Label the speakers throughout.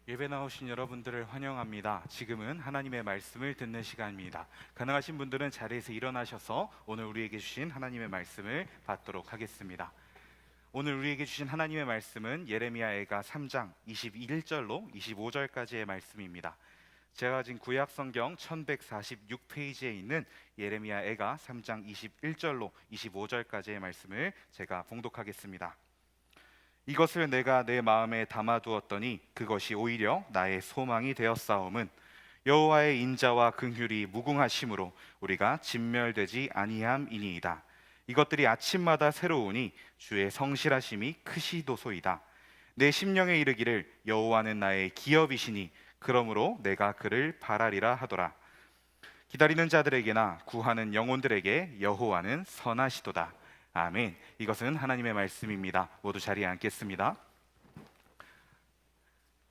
Speaker 1: 예배 나오신 여러분들을 환영합니다. 지금은 하나님의 말씀을 듣는 시간입니다. 가능하신 분들은 자리에서 일어나셔서 오늘 우리에게 주신 하나님의 말씀을 받도록 하겠습니다. 오늘 우리에게 주신 하나님의 말씀은 예레미야애가 3장 21절로 25절까지의 말씀입니다. 제가 가진 구약 성경 1146페이지에 있는 예레미야애가 3장 21절로 25절까지의 말씀을 제가 봉독하겠습니다. 이것을 내가 내 마음에 담아두었더니 그것이 오히려 나의 소망이 되었사옴은 여호와의 인자와 긍휼이 무궁하심으로 우리가 진멸되지 아니함이니이다. 이것들이 아침마다 새로우니 주의 성실하심이 크시도소이다. 내 심령에 이르기를 여호와는 나의 기업이시니 그러므로 내가 그를 바라리라 하더라. 기다리는 자들에게나 구하는 영혼들에게 여호와는 선하시도다. 아멘. 이것은 하나님의 말씀입니다. 모두 자리에 앉겠습니다.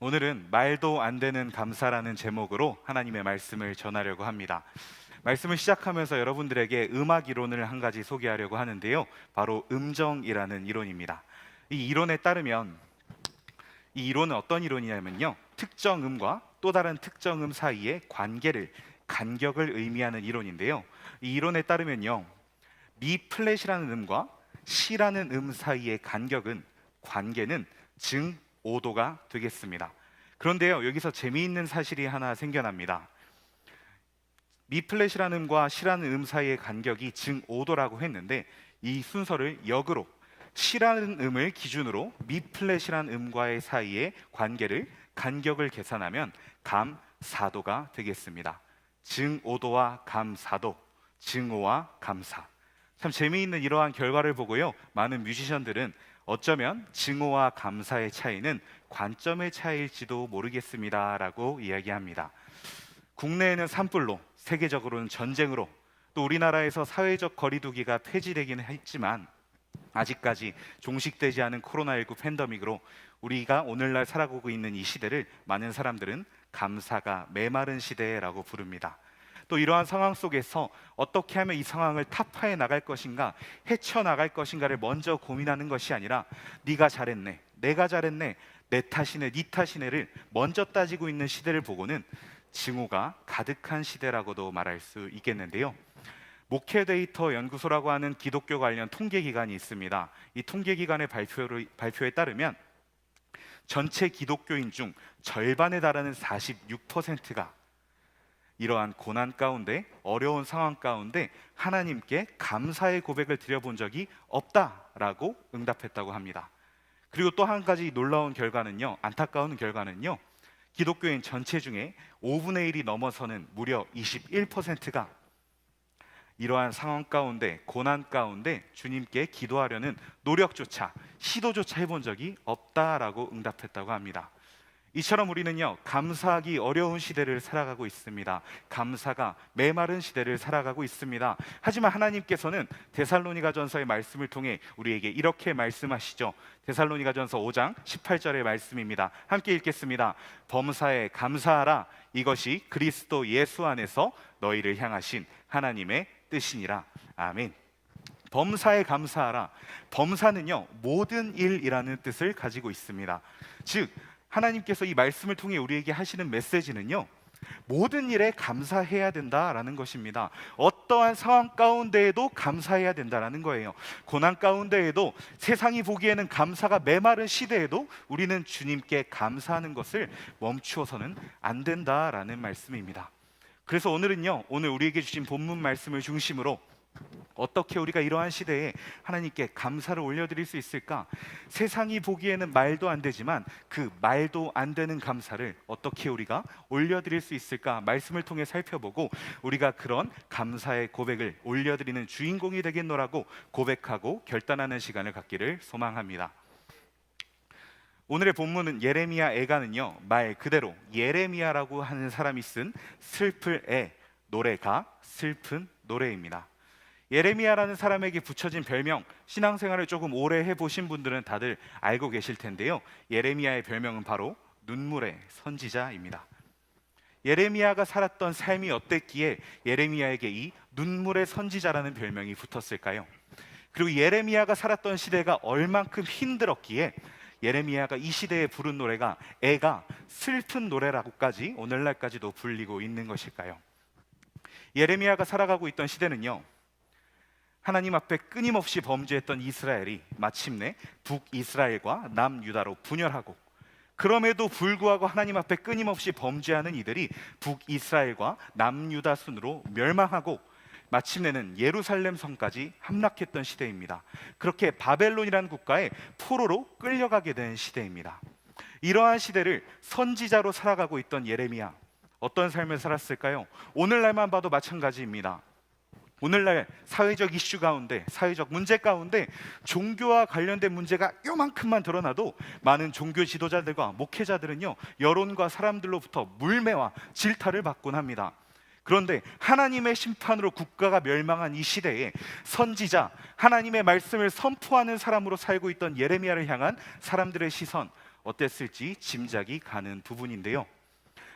Speaker 1: 오늘은 말도 안 되는 감사라는 제목으로 하나님의 말씀을 전하려고 합니다. 말씀을 시작하면서 여러분들에게 음악 이론을 한 가지 소개하려고 하는데요. 바로 음정이라는 이론입니다. 이 이론에 따르면 이 이론은 어떤 이론이냐면요, 특정 음과 또 다른 특정 음 사이의 간격을 의미하는 이론인데요. 이 이론에 따르면요, 미 플랫이라는 음과 시라는 음 사이의 관계는 증 5도가 되겠습니다. 그런데요, 여기서 재미있는 사실이 하나 생겨납니다. 미 플랫이라는 음과 시라는 음 사이의 간격이 증 5도라고 했는데, 이 순서를 역으로 시라는 음을 기준으로 미 플랫이라는 음과의 사이의 간격을 계산하면 감 4도가 되겠습니다. 증 5도와 감 4도, 증 5와 감 4. 참 재미있는 이러한 결과를 보고요, 많은 뮤지션들은 어쩌면 증오와 감사의 차이는 관점의 차이일지도 모르겠습니다 라고 이야기합니다. 국내에는 산불로, 세계적으로는 전쟁으로, 또 우리나라에서 사회적 거리두기가 폐지되기는 했지만 아직까지 종식되지 않은 코로나19 팬데믹으로 우리가 오늘날 살아가고 있는 이 시대를 많은 사람들은 감사가 메마른 시대라고 부릅니다. 또 이러한 상황 속에서 어떻게 하면 이 상황을 타파해 나갈 것인가, 헤쳐나갈 것인가를 먼저 고민하는 것이 아니라 네가 잘했네, 내가 잘했네, 내 탓이네, 네 탓이네를 먼저 따지고 있는 시대를 보고는 증오가 가득한 시대라고도 말할 수 있겠는데요. 목회 데이터 연구소라고 하는 기독교 관련 통계기관이 있습니다. 이 통계기관의 발표에 따르면 전체 기독교인 중 절반에 달하는 46%가 이러한 고난 가운데, 어려운 상황 가운데 하나님께 감사의 고백을 드려본 적이 없다라고 응답했다고 합니다. 그리고 또 한 가지 놀라운 결과는요, 안타까운 결과는요, 기독교인 전체 중에 5분의 1이 넘어서는 무려 21%가 이러한 상황 가운데, 고난 가운데 주님께 기도하려는 노력조차, 시도조차 해본 적이 없다라고 응답했다고 합니다. 이처럼 우리는요, 감사하기 어려운 시대를 살아가고 있습니다. 감사가 메마른 시대를 살아가고 있습니다. 하지만 하나님께서는 데살로니가전서의 말씀을 통해 우리에게 이렇게 말씀하시죠. 데살로니가전서 5장 18절의 말씀입니다. 함께 읽겠습니다. 범사에 감사하라. 이것이 그리스도 예수 안에서 너희를 향하신 하나님의 뜻이니라. 아멘. 범사에 감사하라. 범사는요, 모든 일이라는 뜻을 가지고 있습니다. 즉 하나님께서 이 말씀을 통해 우리에게 하시는 메시지는요, 모든 일에 감사해야 된다라는 것입니다. 어떠한 상황 가운데에도 감사해야 된다라는 거예요. 고난 가운데에도, 세상이 보기에는 감사가 메마른 시대에도 우리는 주님께 감사하는 것을 멈추어서는 안 된다라는 말씀입니다. 그래서 오늘은요, 오늘 우리에게 주신 본문 말씀을 중심으로 어떻게 우리가 이러한 시대에 하나님께 감사를 올려드릴 수 있을까? 세상이 보기에는 말도 안 되지만 그 말도 안 되는 감사를 어떻게 우리가 올려드릴 수 있을까? 말씀을 통해 살펴보고 우리가 그런 감사의 고백을 올려드리는 주인공이 되겠노라고 고백하고 결단하는 시간을 갖기를 소망합니다. 오늘의 본문은 예레미야 애가는요, 말 그대로 예레미야라고 하는 사람이 쓴 슬플 애, 노래가 슬픈 노래입니다. 예레미야라는 사람에게 붙여진 별명, 신앙생활을 조금 오래 해보신 분들은 다들 알고 계실 텐데요, 예레미야의 별명은 바로 눈물의 선지자입니다. 예레미야가 살았던 삶이 어땠기에 예레미야에게 이 눈물의 선지자라는 별명이 붙었을까요? 그리고 예레미야가 살았던 시대가 얼만큼 힘들었기에 예레미야가 이 시대에 부른 노래가 애가 슬픈 노래라고까지 오늘날까지도 불리고 있는 것일까요? 예레미야가 살아가고 있던 시대는요, 하나님 앞에 끊임없이 범죄했던 이스라엘이 마침내 북이스라엘과 남유다로 분열하고, 그럼에도 불구하고 하나님 앞에 끊임없이 범죄하는 이들이 북이스라엘과 남유다 순으로 멸망하고 마침내는 예루살렘 성까지 함락했던 시대입니다. 그렇게 바벨론이라는 국가에 포로로 끌려가게 된 시대입니다. 이러한 시대를 선지자로 살아가고 있던 예레미야, 어떤 삶을 살았을까요? 오늘날만 봐도 마찬가지입니다. 오늘날 사회적 이슈 가운데, 사회적 문제 가운데 종교와 관련된 문제가 요만큼만 드러나도 많은 종교 지도자들과 목회자들은요, 여론과 사람들로부터 물매와 질타를 받곤 합니다. 그런데 하나님의 심판으로 국가가 멸망한 이 시대에 선지자, 하나님의 말씀을 선포하는 사람으로 살고 있던 예레미야를 향한 사람들의 시선, 어땠을지 짐작이 가는 부분인데요.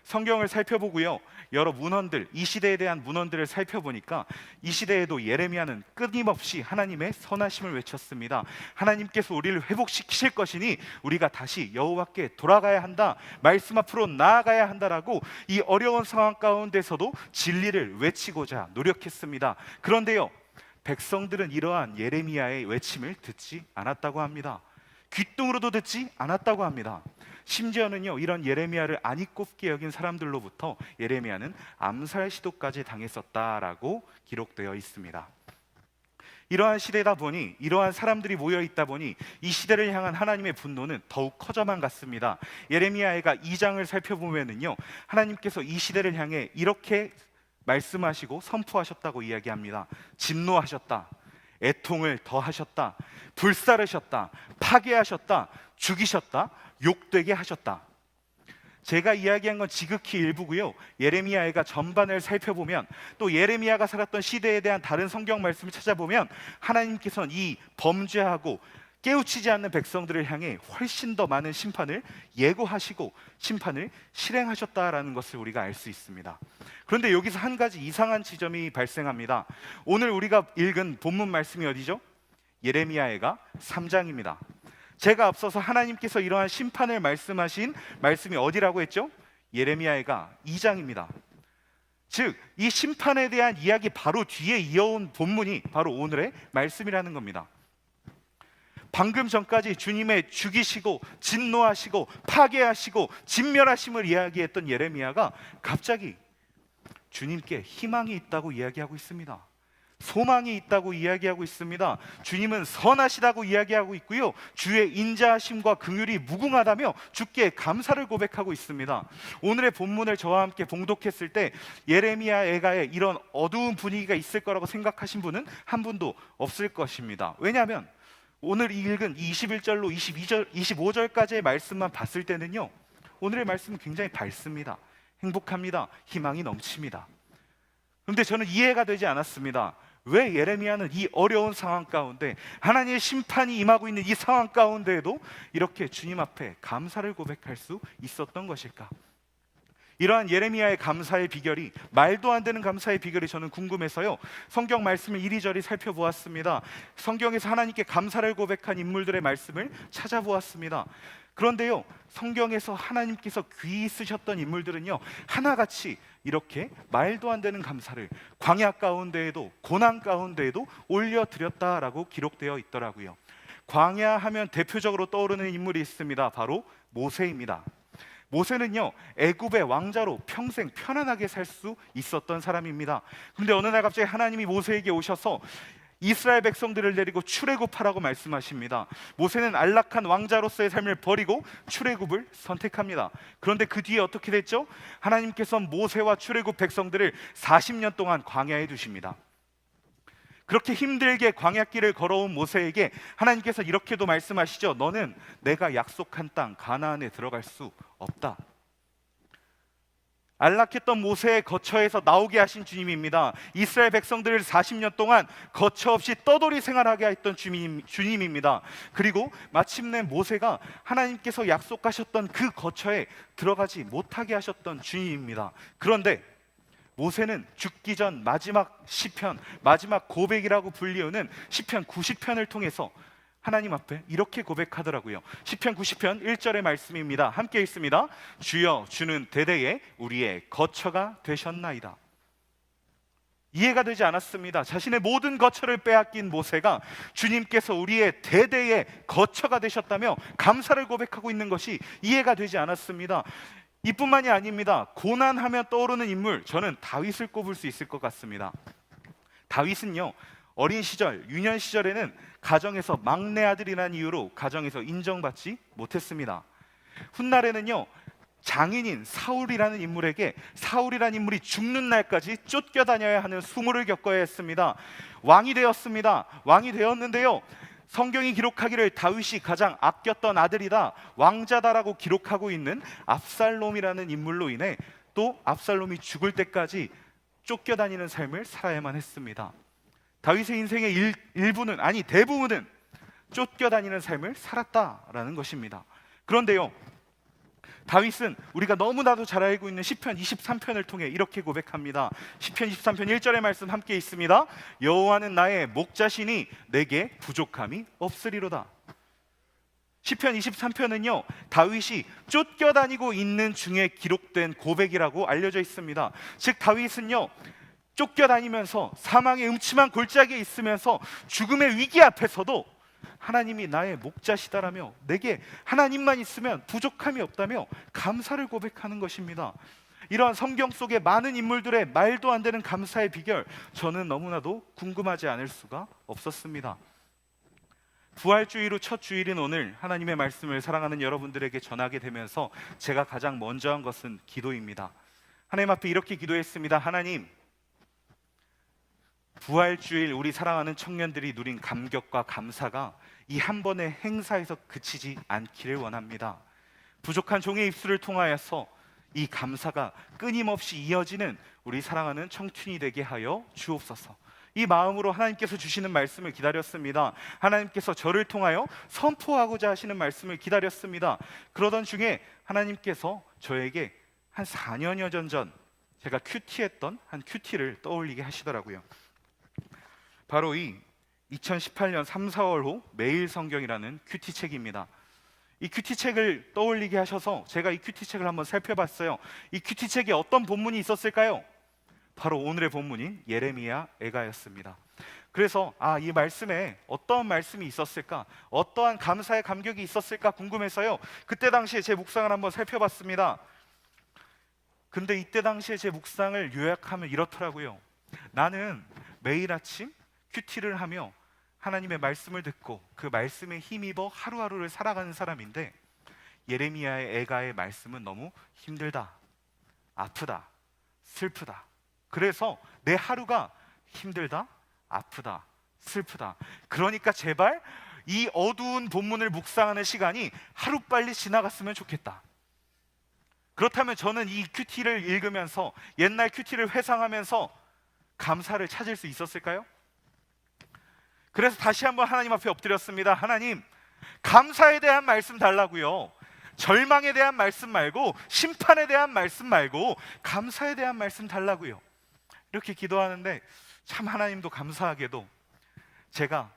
Speaker 1: 성경을 살펴보고요, 여러 문헌들, 이 시대에 대한 문헌들을 살펴보니까 이 시대에도 예레미야는 끊임없이 하나님의 선하심을 외쳤습니다. 하나님께서 우리를 회복시키실 것이니 우리가 다시 여호와께 돌아가야 한다, 말씀 앞으로 나아가야 한다라고 이 어려운 상황 가운데서도 진리를 외치고자 노력했습니다. 그런데요, 백성들은 이러한 예레미야의 외침을 듣지 않았다고 합니다. 귓등으로도 듣지 않았다고 합니다. 심지어는요, 이런 예레미야를 안이 꼽게 여긴 사람들로부터 예레미야는 암살 시도까지 당했었다라고 기록되어 있습니다. 이러한 시대다 보니, 이러한 사람들이 모여 있다 보니 이 시대를 향한 하나님의 분노는 더욱 커져만 갔습니다. 예레미야가 2장을 살펴보면은요, 하나님께서 이 시대를 향해 이렇게 말씀하시고 선포하셨다고 이야기합니다. 진노하셨다, 애통을 더하셨다, 불사르셨다, 파괴하셨다, 죽이셨다, 욕되게 하셨다. 제가 이야기한 건 지극히 일부고요, 예레미야가 전반을 살펴보면, 또 예레미야가 살았던 시대에 대한 다른 성경 말씀을 찾아보면 하나님께서는 이 범죄하고 깨우치지 않는 백성들을 향해 훨씬 더 많은 심판을 예고하시고 심판을 실행하셨다라는 것을 우리가 알 수 있습니다. 그런데 여기서 한 가지 이상한 지점이 발생합니다. 오늘 우리가 읽은 본문 말씀이 어디죠? 예레미야가 3장입니다. 제가 앞서서 하나님께서 이러한 심판을 말씀하신 말씀이 어디라고 했죠? 예레미야가 2장입니다. 즉, 이 심판에 대한 이야기 바로 뒤에 이어온 본문이 바로 오늘의 말씀이라는 겁니다. 방금 전까지 주님의 죽이시고 진노하시고 파괴하시고 진멸하심을 이야기했던 예레미야가 갑자기 주님께 희망이 있다고 이야기하고 있습니다. 소망이 있다고 이야기하고 있습니다. 주님은 선하시다고 이야기하고 있고요, 주의 인자하심과 긍휼이 무궁하다며 주께 감사를 고백하고 있습니다. 오늘의 본문을 저와 함께 봉독했을 때 예레미야 애가에 이런 어두운 분위기가 있을 거라고 생각하신 분은 한 분도 없을 것입니다. 왜냐하면 오늘 읽은 21절로 25절까지의 말씀만 봤을 때는요, 오늘의 말씀은 굉장히 밝습니다. 행복합니다. 희망이 넘칩니다. 그런데 저는 이해가 되지 않았습니다. 왜 예레미야는 이 어려운 상황 가운데, 하나님의 심판이 임하고 있는 이 상황 가운데에도 이렇게 주님 앞에 감사를 고백할 수 있었던 것일까? 이러한 예레미야의 감사의 비결이, 말도 안 되는 감사의 비결이 저는 궁금해서요, 성경 말씀을 이리저리 살펴보았습니다. 성경에서 하나님께 감사를 고백한 인물들의 말씀을 찾아보았습니다. 그런데요, 성경에서 하나님께서 귀히 쓰셨던 인물들은요, 하나같이 이렇게 말도 안 되는 감사를 광야 가운데에도 고난 가운데에도 올려드렸다라고 기록되어 있더라고요. 광야 하면 대표적으로 떠오르는 인물이 있습니다. 바로 모세입니다. 모세는요, 애굽의 왕자로 평생 편안하게 살 수 있었던 사람입니다. 그런데 어느 날 갑자기 하나님이 모세에게 오셔서 이스라엘 백성들을 데리고 출애굽하라고 말씀하십니다. 모세는 안락한 왕자로서의 삶을 버리고 출애굽을 선택합니다. 그런데 그 뒤에 어떻게 됐죠? 하나님께서 모세와 출애굽 백성들을 40년 동안 광야에 두십니다. 그렇게 힘들게 광야길을 걸어온 모세에게 하나님께서 이렇게도 말씀하시죠. 너는 내가 약속한 땅 가나안에 들어갈 수 없다. 안락했던 모세의 거처에서 나오게 하신 주님입니다. 이스라엘 백성들을 40년 동안 거처 없이 떠돌이 생활하게 했던 주님입니다. 그리고 마침내 모세가 하나님께서 약속하셨던 그 거처에 들어가지 못하게 하셨던 주님입니다. 그런데 모세는 죽기 전 마지막 시편, 마지막 고백이라고 불리우는 시편 90편을 통해서 하나님 앞에 이렇게 고백하더라고요. 시편 90편 1절의 말씀입니다. 함께 읽습니다. 주여, 주는 대대에 우리의 거처가 되셨나이다. 이해가 되지 않았습니다. 자신의 모든 거처를 빼앗긴 모세가 주님께서 우리의 대대의 거처가 되셨다며 감사를 고백하고 있는 것이 이해가 되지 않았습니다. 이뿐만이 아닙니다. 고난하면 떠오르는 인물, 저는 다윗을 꼽을 수 있을 것 같습니다. 다윗은요, 어린 시절, 유년 시절에는 가정에서 막내 아들이라는 이유로 가정에서 인정받지 못했습니다. 훗날에는요, 장인인 사울이라는 인물에게 사울이라는 인물이 죽는 날까지 쫓겨다녀야 하는 수모를 겪어야 했습니다. 왕이 되었습니다. 왕이 되었는데요, 성경이 기록하기를 다윗이 가장 아꼈던 아들이다, 왕자다라고 기록하고 있는 압살롬이라는 인물로 인해 또 압살롬이 죽을 때까지 쫓겨다니는 삶을 살아야만 했습니다. 다윗의 인생의 일부는, 아니 대부분은 쫓겨다니는 삶을 살았다라는 것입니다. 그런데요, 다윗은 우리가 너무나도 잘 알고 있는 시편 23편을 통해 이렇게 고백합니다. 시편 23편 1절의 말씀 함께 있습니다. 여호와는 나의 목자시니 내게 부족함이 없으리로다. 시편 23편은요, 다윗이 쫓겨다니고 있는 중에 기록된 고백이라고 알려져 있습니다. 즉 다윗은요, 쫓겨다니면서 사망의 음침한 골짜기에 있으면서 죽음의 위기 앞에서도 하나님이 나의 목자시다라며 내게 하나님만 있으면 부족함이 없다며 감사를 고백하는 것입니다. 이러한 성경 속의 많은 인물들의 말도 안 되는 감사의 비결, 저는 너무나도 궁금하지 않을 수가 없었습니다. 부활주일 후 첫 주일인 오늘 하나님의 말씀을 사랑하는 여러분들에게 전하게 되면서 제가 가장 먼저 한 것은 기도입니다. 하나님 앞에 이렇게 기도했습니다. 하나님, 부활주일 우리 사랑하는 청년들이 누린 감격과 감사가 이 한 번의 행사에서 그치지 않기를 원합니다. 부족한 종의 입술을 통하여서 이 감사가 끊임없이 이어지는 우리 사랑하는 청춘이 되게 하여 주옵소서. 이 마음으로 하나님께서 주시는 말씀을 기다렸습니다. 하나님께서 저를 통하여 선포하고자 하시는 말씀을 기다렸습니다. 그러던 중에 하나님께서 저에게 한 4년여 전 제가 큐티했던 한 큐티를 떠올리게 하시더라고요. 바로 이 2018년 3, 4월 호 매일 성경이라는 큐티책입니다. 이 큐티책을 떠올리게 하셔서 제가 이 큐티책을 한번 살펴봤어요. 이 큐티책에 어떤 본문이 있었을까요? 바로 오늘의 본문인 예레미야 애가였습니다. 그래서 이 말씀에 어떠한 말씀이 있었을까, 어떠한 감사의 감격이 있었을까 궁금해서요, 그때 당시에 제 묵상을 한번 살펴봤습니다. 근데 이때 당시에 제 묵상을 요약하면 이렇더라고요. 나는 매일 아침 큐티를 하며 하나님의 말씀을 듣고 그 말씀에 힘입어 하루하루를 살아가는 사람인데, 예레미야의 애가의 말씀은 너무 힘들다, 아프다, 슬프다. 그래서 내 하루가 힘들다, 아프다, 슬프다. 그러니까 제발 이 어두운 본문을 묵상하는 시간이 하루빨리 지나갔으면 좋겠다. 그렇다면 저는 이 큐티를 읽으면서 옛날 큐티를 회상하면서 감사를 찾을 수 있었을까요? 그래서 다시 한번 하나님 앞에 엎드렸습니다. 하나님, 감사에 대한 말씀 달라고요. 절망에 대한 말씀 말고, 심판에 대한 말씀 말고 감사에 대한 말씀 달라고요. 이렇게 기도하는데 참 하나님도 감사하게도 제가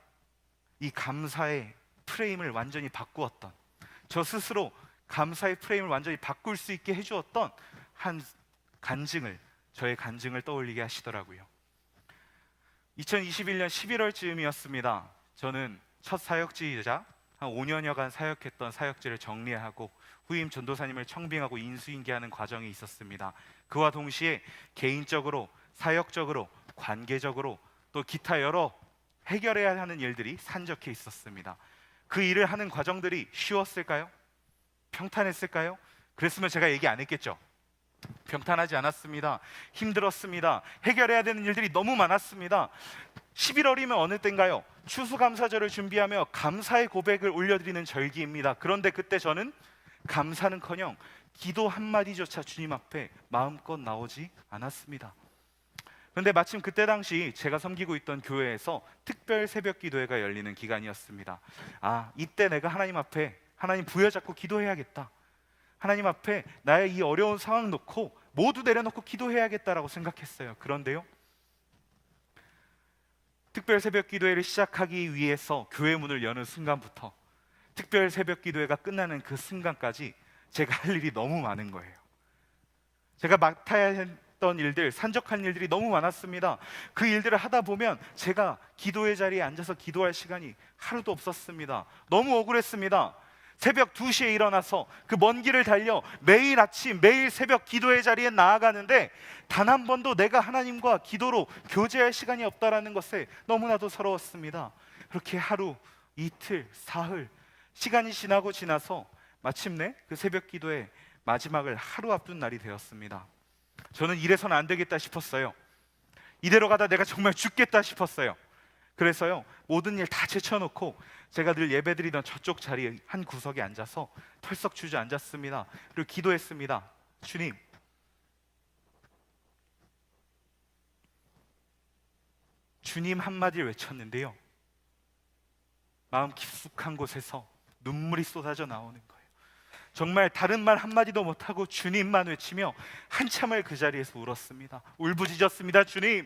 Speaker 1: 이 감사의 프레임을 완전히 바꾸었던, 저 스스로 감사의 프레임을 완전히 바꿀 수 있게 해주었던 한 간증을, 저의 간증을 떠올리게 하시더라고요. 2021년 11월쯤이었습니다. 저는 첫 사역지이자 한 5년여간 사역했던 사역지를 정리하고 후임 전도사님을 청빙하고 인수인계하는 과정이 있었습니다. 그와 동시에 개인적으로, 사역적으로, 관계적으로 또 기타 여러 해결해야 하는 일들이 산적해 있었습니다. 그 일을 하는 과정들이 쉬웠을까요? 평탄했을까요? 그랬으면 제가 얘기 안 했겠죠. 평탄하지 않았습니다. 힘들었습니다. 해결해야 되는 일들이 너무 많았습니다. 11월이면 어느 때인가요? 추수감사절을 준비하며 감사의 고백을 올려드리는 절기입니다. 그런데 그때 저는 감사는커녕 기도 한마디조차 주님 앞에 마음껏 나오지 않았습니다. 그런데 마침 그때 당시 제가 섬기고 있던 교회에서 특별 새벽 기도회가 열리는 기간이었습니다. 이때 내가 하나님 앞에, 하나님 부여잡고 기도해야겠다, 하나님 앞에 나의 이 어려운 상황 놓고 모두 내려놓고 기도해야겠다라고 생각했어요. 그런데요, 특별 새벽 기도회를 시작하기 위해서 교회 문을 여는 순간부터 특별 새벽 기도회가 끝나는 그 순간까지 제가 할 일이 너무 많은 거예요. 제가 맡아야 했던 일들, 산적한 일들이 너무 많았습니다. 그 일들을 하다 보면 제가 기도의 자리에 앉아서 기도할 시간이 하루도 없었습니다. 너무 억울했습니다. 새벽 2시에 일어나서 그 먼 길을 달려 매일 아침, 매일 새벽 기도의 자리에 나아가는데 단 한 번도 내가 하나님과 기도로 교제할 시간이 없다라는 것에 너무나도 서러웠습니다. 그렇게 하루, 이틀, 사흘 시간이 지나서 마침내 그 새벽 기도의 마지막을 하루 앞둔 날이 되었습니다. 저는 이래서는 안 되겠다 싶었어요. 이대로 가다 내가 정말 죽겠다 싶었어요. 그래서요, 모든 일 다 제쳐놓고 제가 늘 예배드리던 저쪽 자리에 한 구석에 앉아서 털썩 주저앉았습니다. 그리고 기도했습니다. 주님, 주님 한마디를 외쳤는데요, 마음 깊숙한 곳에서 눈물이 쏟아져 나오는 거예요. 정말 다른 말 한마디도 못하고 주님만 외치며 한참을 그 자리에서 울었습니다. 울부짖었습니다. 주님,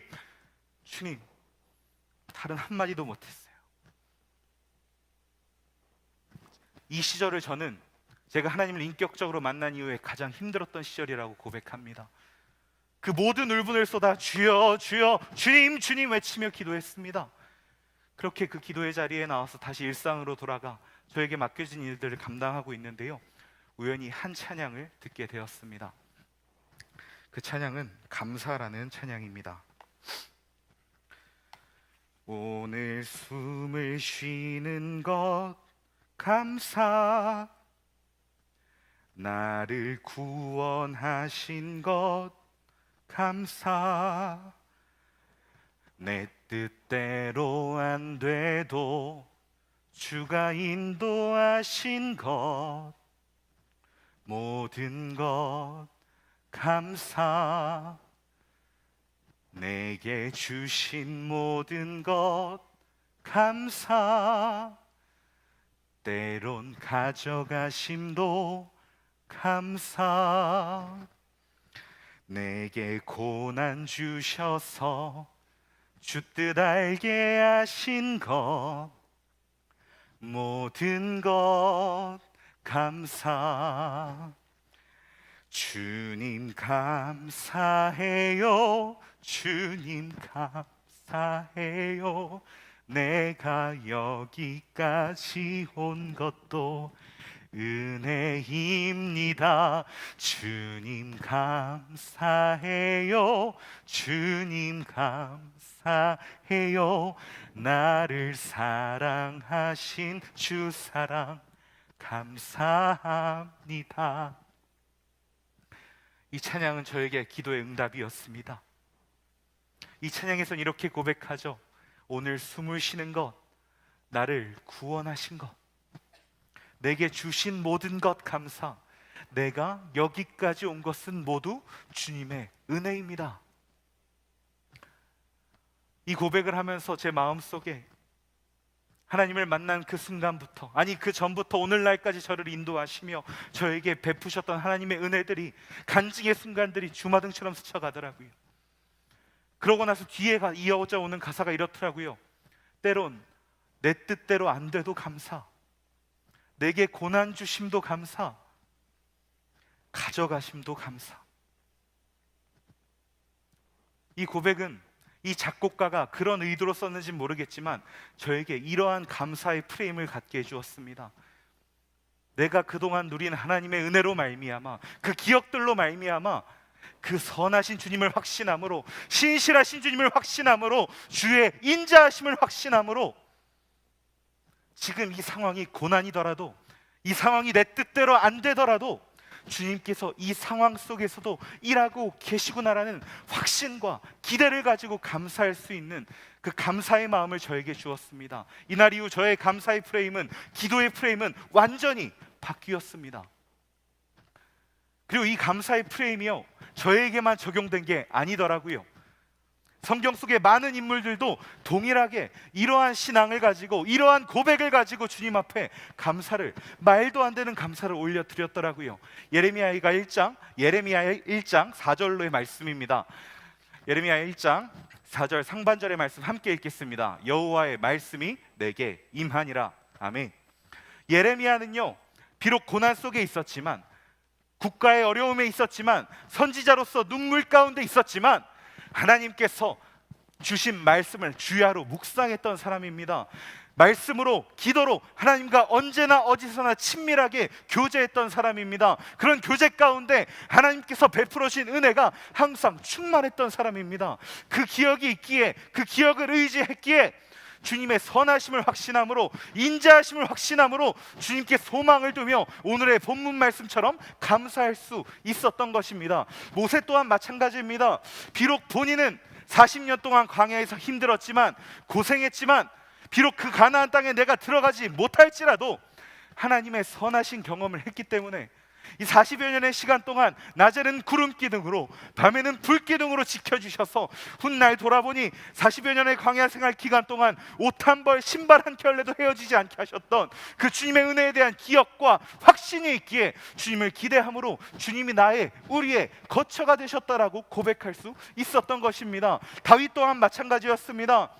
Speaker 1: 주님. 다른 한마디도 못했어요. 이 시절을 저는 제가 하나님을 인격적으로 만난 이후에 가장 힘들었던 시절이라고 고백합니다. 그 모든 울분을 쏟아 주여, 주여, 주님, 주님 외치며 기도했습니다. 그렇게 그 기도의 자리에 나와서 다시 일상으로 돌아가 저에게 맡겨진 일들을 감당하고 있는데요, 우연히 한 찬양을 듣게 되었습니다. 그 찬양은 감사라는 찬양입니다. 오늘 숨을 쉬는 것 감사, 나를 구원하신 것 감사, 내 뜻대로 안 돼도 주가 인도하신 것 모든 것 감사, 내게 주신 모든 것 감사, 때론 가져가심도 감사, 내게 고난 주셔서 주 뜻 알게 하신 것 모든 것 감사, 주님 감사해요, 주님 감사해요, 내가 여기까지 온 것도 은혜입니다. 주님 감사해요, 주님 감사해요, 나를 사랑하신 주 사랑 감사합니다. 이 찬양은 저에게 기도의 응답이었습니다. 이 찬양에선 이렇게 고백하죠. 오늘 숨을 쉬는 것, 나를 구원하신 것, 내게 주신 모든 것 감사, 내가 여기까지 온 것은 모두 주님의 은혜입니다. 이 고백을 하면서 제 마음속에 하나님을 만난 그 순간부터, 아니 그 전부터 오늘날까지 저를 인도하시며 저에게 베푸셨던 하나님의 은혜들이, 간증의 순간들이 주마등처럼 스쳐가더라고요. 그러고 나서 뒤에 이어져 오는 가사가 이렇더라고요. 때론 내 뜻대로 안 돼도 감사, 내게 고난 주심도 감사, 가져가심도 감사. 이 고백은 이 작곡가가 그런 의도로 썼는지 모르겠지만 저에게 이러한 감사의 프레임을 갖게 해주었습니다. 내가 그동안 누린 하나님의 은혜로 말미암아, 그 기억들로 말미암아, 그 선하신 주님을 확신함으로, 신실하신 주님을 확신함으로, 주의 인자하심을 확신함으로, 지금 이 상황이 고난이더라도, 이 상황이 내 뜻대로 안 되더라도 주님께서 이 상황 속에서도 일하고 계시구나라는 확신과 기대를 가지고 감사할 수 있는 그 감사의 마음을 저에게 주었습니다. 이날 이후 저의 감사의 프레임은, 기도의 프레임은 완전히 바뀌었습니다. 그리고 이 감사의 프레임이요, 저에게만 적용된 게 아니더라고요. 성경 속의 많은 인물들도 동일하게 이러한 신앙을 가지고, 이러한 고백을 가지고 주님 앞에 감사를, 말도 안 되는 감사를 올려드렸더라고요. 예레미야 1장 4절로의 말씀입니다. 예레미야 1장 4절 상반절의 말씀 함께 읽겠습니다. 여호와의 말씀이 내게 임하니라. 아멘. 예레미야는요, 비록 고난 속에 있었지만, 국가의 어려움에 있었지만, 선지자로서 눈물 가운데 있었지만, 하나님께서 주신 말씀을 주야로 묵상했던 사람입니다. 말씀으로, 기도로 하나님과 언제나 어디서나 친밀하게 교제했던 사람입니다. 그런 교제 가운데 하나님께서 베풀어 주신 은혜가 항상 충만했던 사람입니다. 그 기억이 있기에, 그 기억을 의지했기에 주님의 선하심을 확신함으로, 인자하심을 확신함으로 주님께 소망을 두며 오늘의 본문 말씀처럼 감사할 수 있었던 것입니다. 모세 또한 마찬가지입니다. 비록 본인은 40년 동안 광야에서 힘들었지만, 고생했지만, 비록 그 가나안 땅에 내가 들어가지 못할지라도 하나님의 선하신 경험을 했기 때문에 이 40여 년의 시간 동안 낮에는 구름 기둥으로, 밤에는 불 기둥으로 지켜주셔서 훗날 돌아보니 40여 년의 광야 생활 기간 동안 옷 한 벌, 신발 한 켤레도 헤어지지 않게 하셨던 그 주님의 은혜에 대한 기억과 확신이 있기에 주님을 기대함으로 주님이 나의, 우리의 거처가 되셨다라고 고백할 수 있었던 것입니다. 다윗 또한 마찬가지였습니다.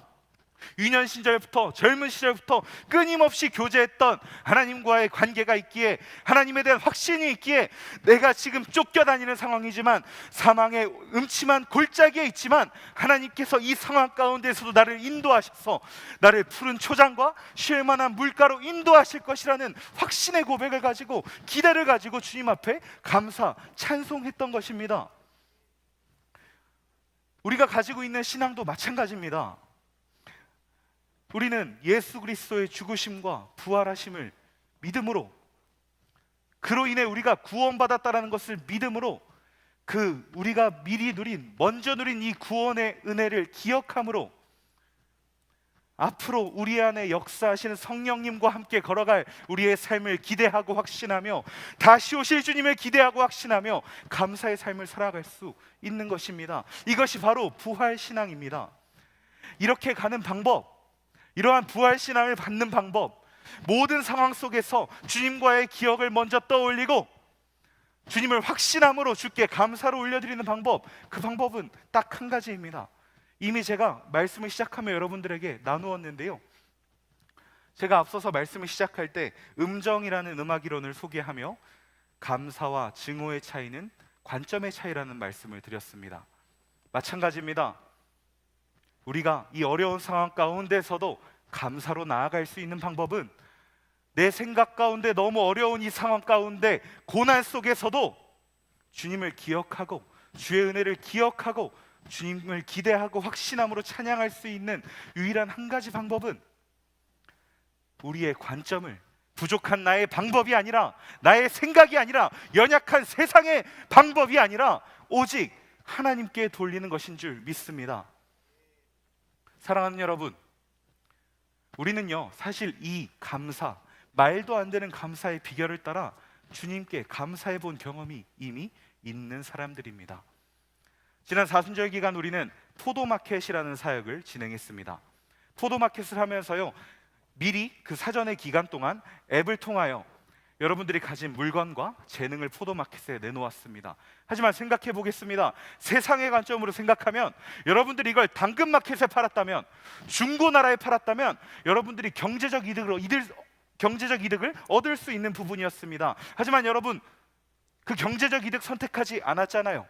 Speaker 1: 유년 시절부터, 젊은 시절부터 끊임없이 교제했던 하나님과의 관계가 있기에, 하나님에 대한 확신이 있기에, 내가 지금 쫓겨다니는 상황이지만, 사망의 음침한 골짜기에 있지만 하나님께서 이 상황 가운데서도 나를 인도하셔서 나를 푸른 초장과 쉴 만한 물가로 인도하실 것이라는 확신의 고백을 가지고, 기대를 가지고 주님 앞에 감사, 찬송했던 것입니다. 우리가 가지고 있는 신앙도 마찬가지입니다. 우리는 예수 그리스도의 죽으심과 부활하심을 믿음으로, 그로 인해 우리가 구원받았다는 것을 믿음으로, 그 우리가 미리 누린, 먼저 누린 이 구원의 은혜를 기억함으로 앞으로 우리 안에 역사하시는 성령님과 함께 걸어갈 우리의 삶을 기대하고 확신하며, 다시 오실 주님을 기대하고 확신하며 감사의 삶을 살아갈 수 있는 것입니다. 이것이 바로 부활신앙입니다. 이렇게 가는 방법, 이러한 부활신앙을 받는 방법, 모든 상황 속에서 주님과의 기억을 먼저 떠올리고 주님을 확신함으로 주께 감사로 올려드리는 방법, 그 방법은 딱 한 가지입니다. 이미 제가 말씀을 시작하며 여러분들에게 나누었는데요, 제가 앞서서 말씀을 시작할 때 음정이라는 음악이론을 소개하며 감사와 증오의 차이는 관점의 차이라는 말씀을 드렸습니다. 마찬가지입니다. 우리가 이 어려운 상황 가운데서도 감사로 나아갈 수 있는 방법은, 내 생각 가운데 너무 어려운 이 상황 가운데 고난 속에서도 주님을 기억하고, 주의 은혜를 기억하고, 주님을 기대하고 확신함으로 찬양할 수 있는 유일한 한 가지 방법은, 우리의 관점을 부족한 나의 방법이 아니라, 나의 생각이 아니라, 연약한 세상의 방법이 아니라 오직 하나님께 돌리는 것인 줄 믿습니다. 사랑하는 여러분, 우리는요, 사실 이 감사, 말도 안 되는 감사의 비결을 따라 주님께 감사해 본 경험이 이미 있는 사람들입니다. 지난 사순절 기간 우리는 포도마켓이라는 사역을 진행했습니다. 포도마켓을 하면서요, 미리 그 사전의 기간 동안 앱을 통하여 여러분들이 가진 물건과 재능을 포도마켓에 내놓았습니다. 하지만 생각해 보겠습니다. 세상의 관점으로 생각하면, 여러분들이 이걸 당근마켓에 팔았다면, 중고나라에 팔았다면 여러분들이 경제적 이득을 얻을 수 있는 부분이었습니다. 하지만 여러분, 그 경제적 이득 선택하지 않았잖아요.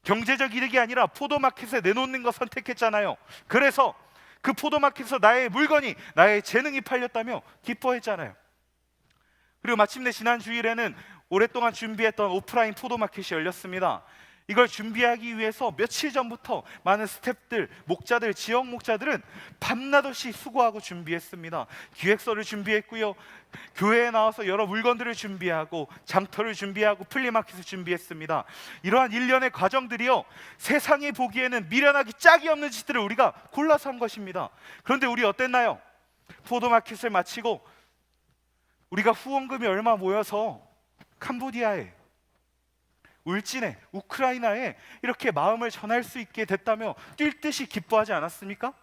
Speaker 1: 경제적 이득이 아니라 포도마켓에 내놓는 거 선택했잖아요. 그래서 그 포도마켓에서 나의 물건이, 나의 재능이 팔렸다며 기뻐했잖아요. 그리고 마침내 지난 주일에는 오랫동안 준비했던 오프라인 포도마켓이 열렸습니다. 이걸 준비하기 위해서 며칠 전부터 많은 스태프들, 목자들, 지역 목자들은 밤낮 없이 수고하고 준비했습니다. 기획서를 준비했고요, 교회에 나와서 여러 물건들을 준비하고, 장터를 준비하고, 플리마켓을 준비했습니다. 이러한 일련의 과정들이요, 세상이 보기에는 미련하기 짝이 없는 짓들을 우리가 골라서 한 것입니다. 그런데 우리 어땠나요? 포도마켓을 마치고 우리가 후원금이 얼마 모여서 캄보디아에, 울진에, 우크라이나에 이렇게 마음을 전할 수 있게 됐다며 뛸 듯이 기뻐하지 않았습니까?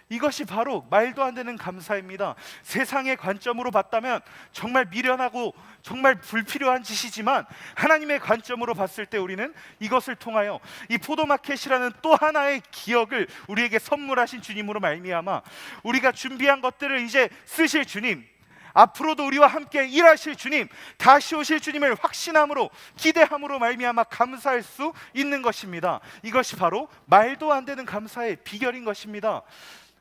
Speaker 1: 이것이 바로 말도 안 되는 감사입니다. 세상의 관점으로 봤다면 정말 미련하고 정말 불필요한 짓이지만 하나님의 관점으로 봤을 때 우리는 이것을 통하여 이 포도마켓이라는 또 하나의 기억을 우리에게 선물하신 주님으로 말미암아 우리가 준비한 것들을 이제 쓰실 주님, 앞으로도 우리와 함께 일하실 주님, 다시 오실 주님을 확신함으로 기대함으로 말미암아 감사할 수 있는 것입니다. 이것이 바로 말도 안 되는 감사의 비결인 것입니다.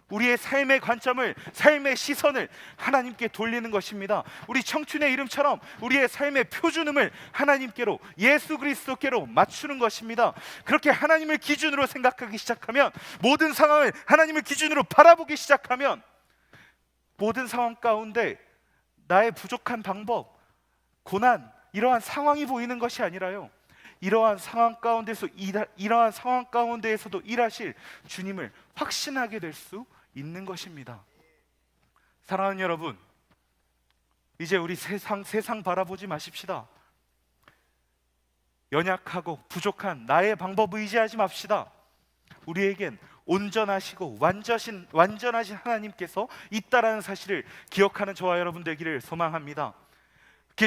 Speaker 1: 우리의 삶의 관점을, 삶의 시선을 하나님께 돌리는 것입니다. 우리 청춘의 이름처럼 우리의 삶의 표준음을 하나님께로, 예수 그리스도께로 맞추는 것입니다. 그렇게 하나님을 기준으로 생각하기 시작하면, 모든 상황을 하나님을 기준으로 바라보기 시작하면 모든 상황 가운데 나의 부족한 방법, 고난, 이러한 상황이 보이는 것이 아니라요, 이러한 상황 가운데에서도 일하실 주님을 확신하게 될 수 있는 것입니다. 사랑하는 여러분, 이제 우리 세상 바라보지 마십시다. 연약하고 부족한 나의 방법 의지하지 맙시다. 우리에겐 온전하시고 완전하신 하나님께서 있다라는 사실을 기억하는 저와 여러분 되기를 소망합니다.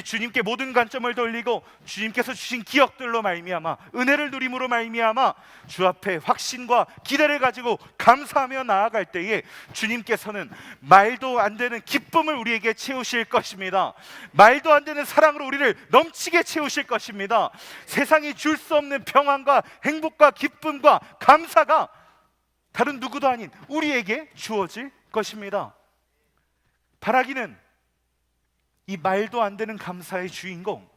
Speaker 1: 주님께 모든 관점을 돌리고 주님께서 주신 기억들로 말미암아, 은혜를 누림으로 말미암아 주 앞에 확신과 기대를 가지고 감사하며 나아갈 때에 주님께서는 말도 안 되는 기쁨을 우리에게 채우실 것입니다. 말도 안 되는 사랑으로 우리를 넘치게 채우실 것입니다. 세상이 줄 수 없는 평안과 행복과 기쁨과 감사가 다른 누구도 아닌 우리에게 주어질 것입니다. 바라기는 이 말도 안 되는 감사의 주인공,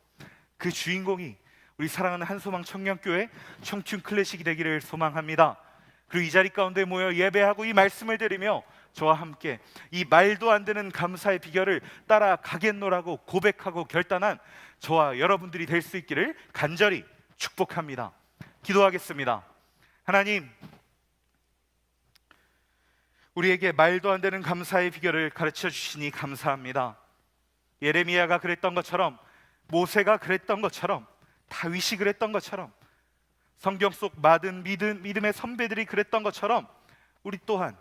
Speaker 1: 그 주인공이 우리 사랑하는 한소망 청년교회 청춘 클래식이 되기를 소망합니다. 그리고 이 자리 가운데 모여 예배하고 이 말씀을 들으며 저와 함께 이 말도 안 되는 감사의 비결을 따라가겠노라고 고백하고 결단한 저와 여러분들이 될 수 있기를 간절히 축복합니다. 기도하겠습니다. 하나님, 우리에게 말도 안 되는 감사의 비결을 가르쳐 주시니 감사합니다. 예레미야가 그랬던 것처럼, 모세가 그랬던 것처럼, 다윗이 그랬던 것처럼, 성경 속 많은 믿음의 선배들이 그랬던 것처럼 우리 또한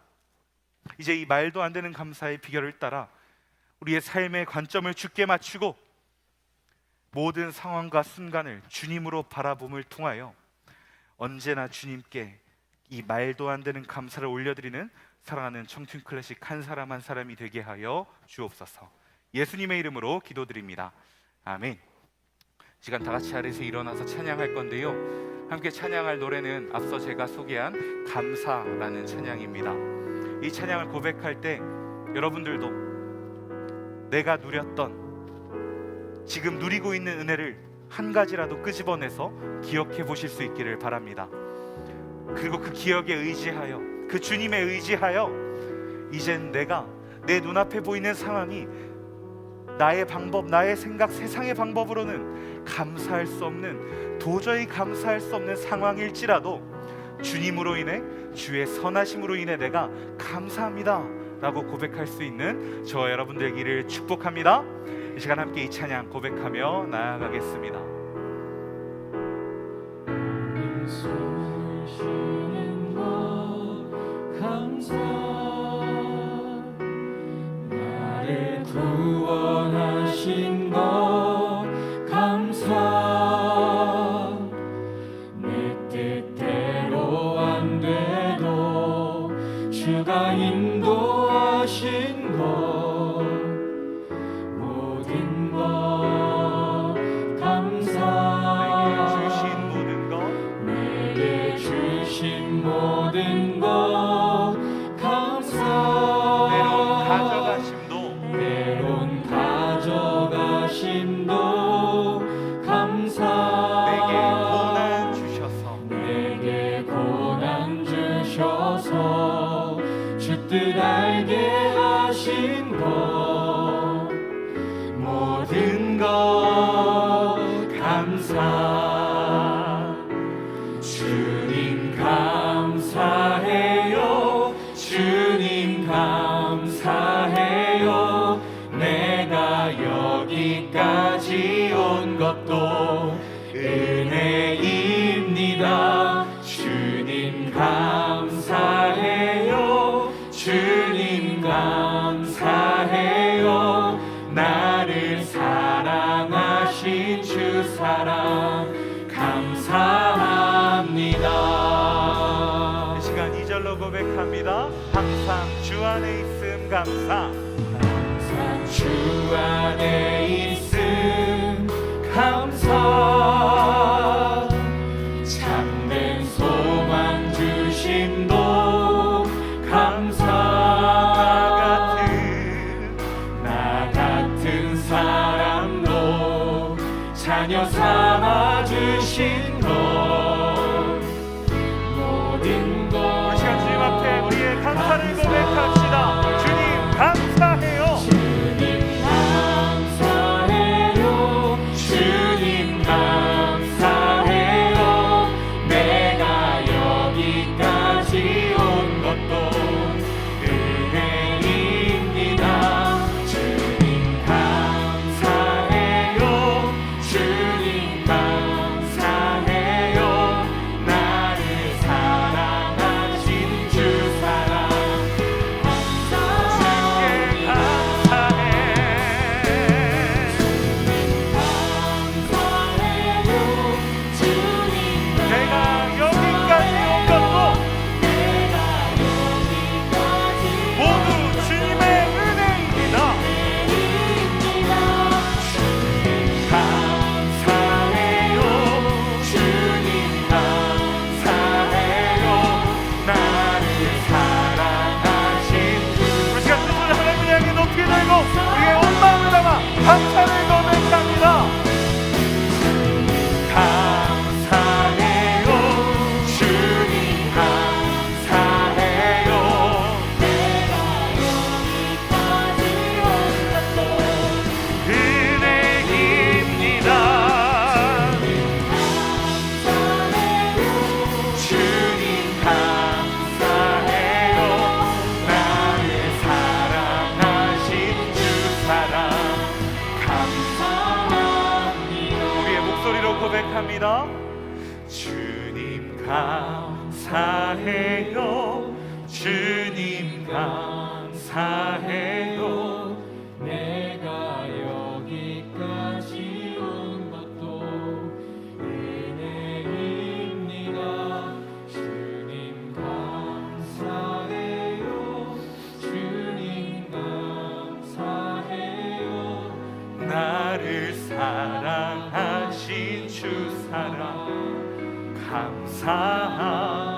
Speaker 1: 이제 이 말도 안 되는 감사의 비결을 따라 우리의 삶의 관점을 주께 맞추고 모든 상황과 순간을 주님으로 바라봄을 통하여 언제나 주님께 이 말도 안 되는 감사를 올려드리는 사랑하는 청춘 클래식 한 사람 한 사람이 되게 하여 주옵소서. 예수님의 이름으로 기도드립니다. 아멘. 시간 다 같이 아래서 일어나서 찬양할 건데요, 함께 찬양할 노래는 앞서 제가 소개한 감사라는 찬양입니다. 이 찬양을 고백할 때 여러분들도 내가 누렸던, 지금 누리고 있는 은혜를 한 가지라도 끄집어내서 기억해 보실 수 있기를 바랍니다. 그리고 그 기억에 의지하여, 그 주님에 의지하여 이젠 내가 내 눈앞에 보이는 상황이 나의 방법, 나의 생각, 세상의 방법으로는 감사할 수 없는, 도저히 감사할 수 없는 상황일지라도 주님으로 인해, 주의 선하심으로 인해 내가 감사합니다 라고 고백할 수 있는 저와 여러분 되기를 축복합니다. 이 시간 함께 이 찬양 고백하며 나아가겠습니다.
Speaker 2: 숨쉬는 것 감사, 나를 구원하신 것 감사, 내 뜻대로 안 돼도 주가 인도하신 것, 모든 것 감사,
Speaker 1: 내게 주신 모든 것,
Speaker 2: 내게
Speaker 1: 안에 있음 감사.
Speaker 2: 주 안에 있음 감사. 참된 소망 주심도 감사. 나 같은 사람도 자녀 삼아 주신 것 모든 것
Speaker 1: 우리 시간 주님 앞에 우리의 감사를 고백합시다. 주님 감사해요.
Speaker 2: 주님 감사해요. 주님 감사해요. 내가 여기까지 온 것도 은혜입니다. 주님 감사해요. 주님 감사해요. 나를 사랑하신 주 사랑 감사합니다. 감사해요. 주님
Speaker 1: 내가 여기까지 온 것도
Speaker 2: 내가 여기까지
Speaker 1: 모두 주님의 은혜입니다.
Speaker 2: 감사해요. 주님 감사해요. 나를 사랑하신
Speaker 1: 우리 시간 두 손을 하나님을 향해 높이 들고 우리의 온 마음을 담아 감사를 고백합니다.
Speaker 2: 감사해요. 주님 감사해요. 내가 여기까지 온 것도
Speaker 1: 은혜입니다.
Speaker 2: 주님 감사해요. 나를 사랑하신 주 사랑 감사합니다.
Speaker 1: 우리의 목소리로 고백합니다. 주님 감사해요. 주님 감사해요.
Speaker 2: 내가 여기까지 온 것도 은혜입니다. 주님 감사해요. 주님 감사해요.
Speaker 1: 나를 사랑하신 주 사랑 감사합니다.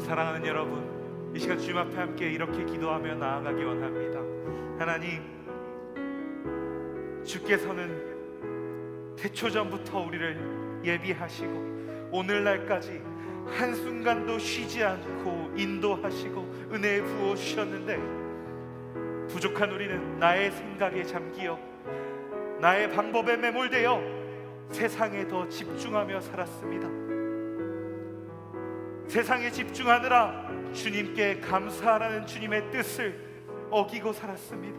Speaker 1: 사랑하는 여러분, 이 시간 주님 앞에 함께 이렇게 기도하며 나아가기 원합니다. 하나님, 주께서는 태초전부터 우리를 예비하시고 오늘날까지 한순간도 쉬지 않고 인도하시고 은혜 부어 주셨는데, 부족한 우리는 나의 생각에 잠기어 나의 방법에 매몰되어 세상에 더 집중하며 살았습니다. 세상에 집중하느라 주님께 감사하라는 주님의 뜻을 어기고 살았습니다.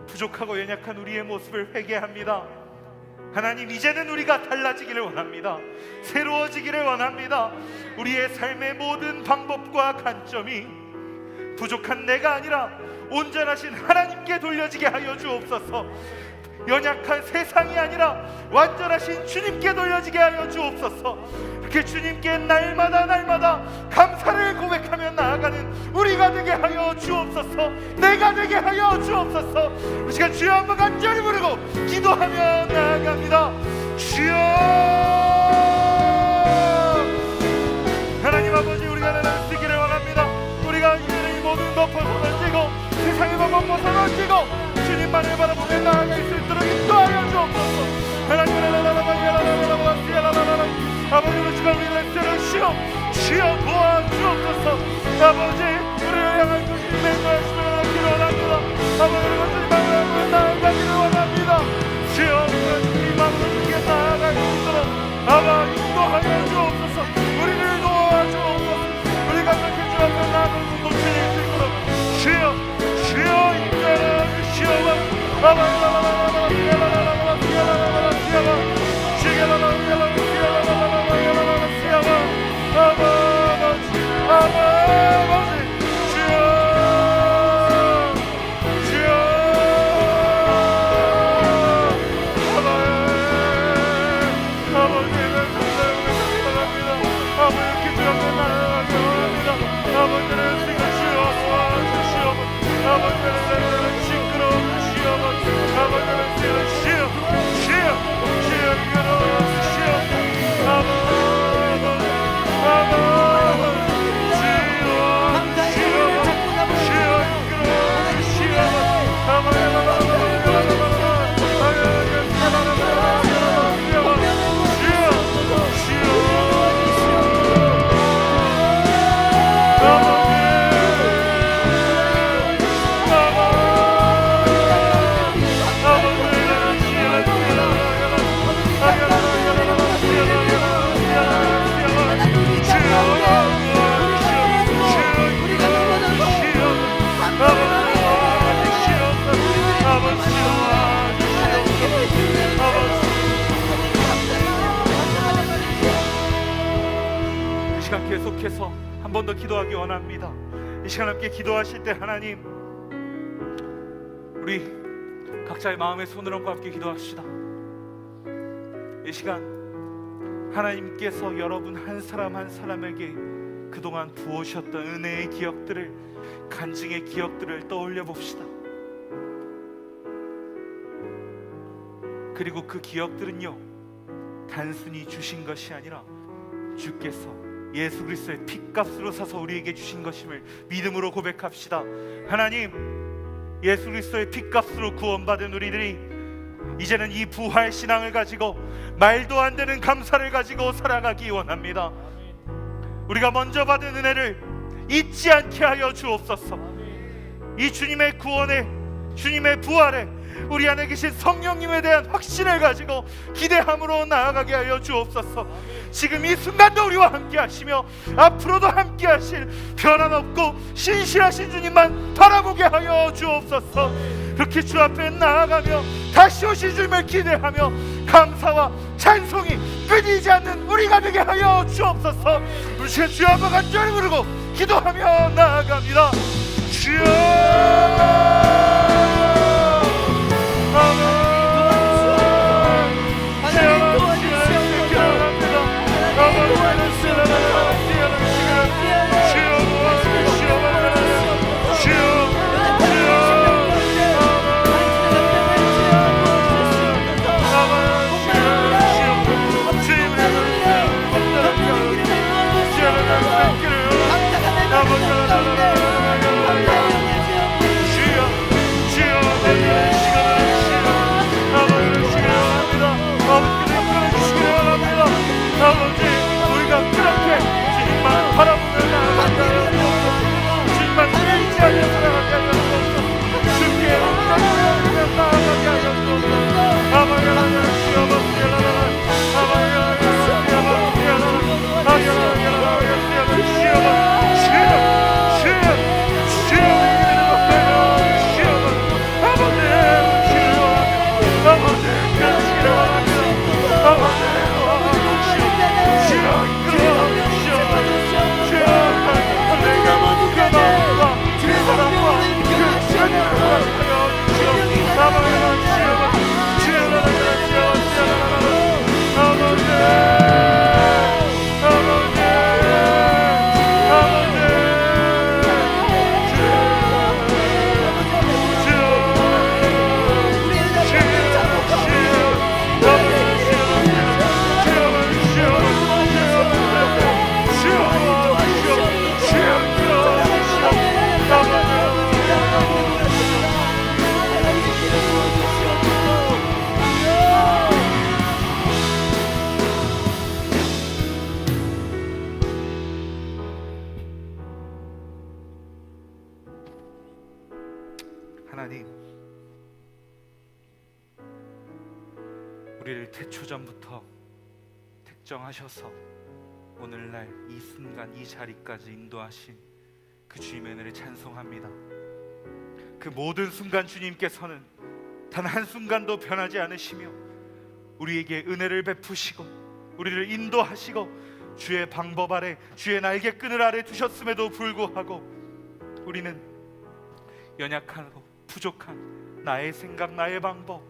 Speaker 1: 부족하고 연약한 우리의 모습을 회개합니다. 하나님, 이제는 우리가 달라지기를 원합니다. 새로워지기를 원합니다. 우리의 삶의 모든 방법과 관점이 부족한 내가 아니라 온전하신 하나님께 돌려지게 하여 주옵소서. 연약한 세상이 아니라 완전하신 주님께 돌려지게 하여 주옵소서. 이렇게 주님께 날마다 감사를 고백하며 나아가는 우리가 되게 하여 주옵소서. 내가 되게 하여 주옵소서. 이 시간 주여 한번 간절히 부르고 기도하며 나아갑니다. 주여, 하나님 아버지, 우리가 나를 쓰기를 원합니다. 우리가 이제는 이 모든 것 벗어던지고 세상의 방법 벗어던지고 주님만을 바라보며 나아갈 수 있도록 인도하여 주옵소서. 하나님, 아버지, 우리 주가 우리를 주여 도와주옵소서. 아버지, 우리를 향한 주님의 말씀을 하기를 원합니다. 아버지, 우리가 주님만을 나아가기를 원합니다. 주여, 우리가 주님 마음으로 주께 나아갈 수 있도록 아버지 인도하여 주옵소서. 우리를 도와주옵소서. 우리가 그렇게 주 앞에 나아가는 공동체일 수 있도록 주여 인도하여 주시옵소서. 아버지, 시간 계속해서 한 번 더 기도하기 원합니다. 이 시간 함께 기도하실 때 하나님, 우리 각자의 마음의 손을 얹고 함께 기도합시다. 이 시간 하나님께서 여러분 한 사람 한 사람에게 그동안 부어주셨던 은혜의 기억들을, 간증의 기억들을 떠올려 봅시다. 그리고 그 기억들은요, 단순히 주신 것이 아니라 주께서 예수 그리스도의 핏값으로 사서 우리에게 주신 것임을 믿음으로 고백합시다. 하나님, 예수 그리스도의 핏값으로 구원받은 우리들이 이제는 이 부활 신앙을 가지고 말도 안 되는 감사를 가지고 살아가기 원합니다. 우리가 먼저 받은 은혜를 잊지 않게 하여 주옵소서. 이 주님의 구원에, 주님의 부활에 우리 안에 계신 성령님에 대한 확신을 가지고 기대함으로 나아가게 하여 주옵소서. 지금 이 순간도 우리와 함께 하시며 앞으로도 함께 하실 변함없고 신실하신 주님만 바라보게 하여 주옵소서. 그렇게 주 앞에 나아가며 다시 오실 주님을 기대하며 감사와 찬송이 끊이지 않는 우리가 되게 하여 주옵소서. 우리 시간 주여 한번 간절히 부르고 기도하며 나아갑니다. 주여 하나님, 우리를 태초전부터 택정하셔서 오늘날 이 순간 이 자리까지 인도하신 그 주님의 은혜를 찬송합니다. 그 모든 순간 주님께서는 단 한순간도 변하지 않으시며 우리에게 은혜를 베푸시고 우리를 인도하시고 주의 방법 아래, 주의 날개끈을 아래 두셨음에도 불구하고 우리는 연약하고 부족한 나의 생각, 나의 방법,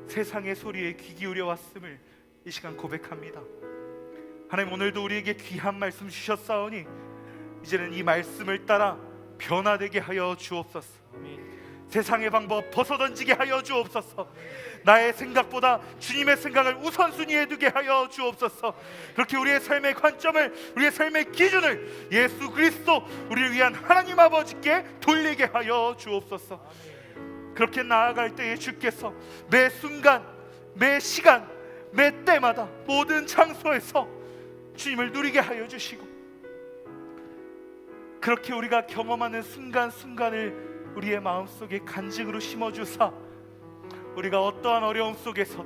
Speaker 1: 세상의 소리에 귀 기울여 왔음을 이 시간 고백합니다. 하나님, 오늘도 우리에게 귀한 말씀 주셨사오니 이제는 이 말씀을 따라 변화되게 하여 주옵소서. 세상의 방법 벗어던지게 하여 주옵소서. 나의 생각보다 주님의 생각을 우선순위에 두게 하여 주옵소서. 그렇게 우리의 삶의 관점을, 우리의 삶의 기준을 예수 그리스도, 우리를 위한 하나님 아버지께 돌리게 하여 주옵소서. 그렇게 나아갈 때에 주께서 매 순간, 매 시간, 매 때마다 모든 장소에서 주님을 누리게 하여 주시고, 그렇게 우리가 경험하는 순간순간을 우리의 마음속에 간직으로 심어주사 우리가 어떠한 어려움 속에서도,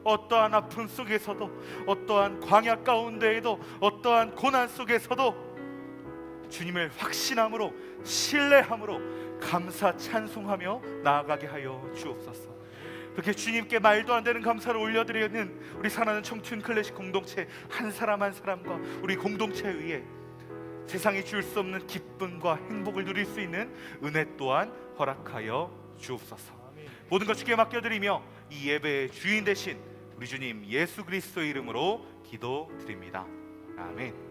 Speaker 1: 어떠한 아픔 속에서도, 어떠한 광야 가운데에도, 어떠한 고난 속에서도 주님을 확신함으로, 신뢰함으로 감사 찬송하며 나아가게 하여 주옵소서. 그렇게 주님께 말도 안 되는 감사를 올려드리는 우리 사랑하는 청춘 클래식 공동체 한 사람 한 사람과 우리 공동체 위에 세상이 줄 수 없는 기쁨과 행복을 누릴 수 있는 은혜 또한 허락하여 주옵소서. 모든 것 주께 맡겨드리며 이 예배의 주인 되신 우리 주님 예수 그리스도의 이름으로 기도드립니다. 아멘.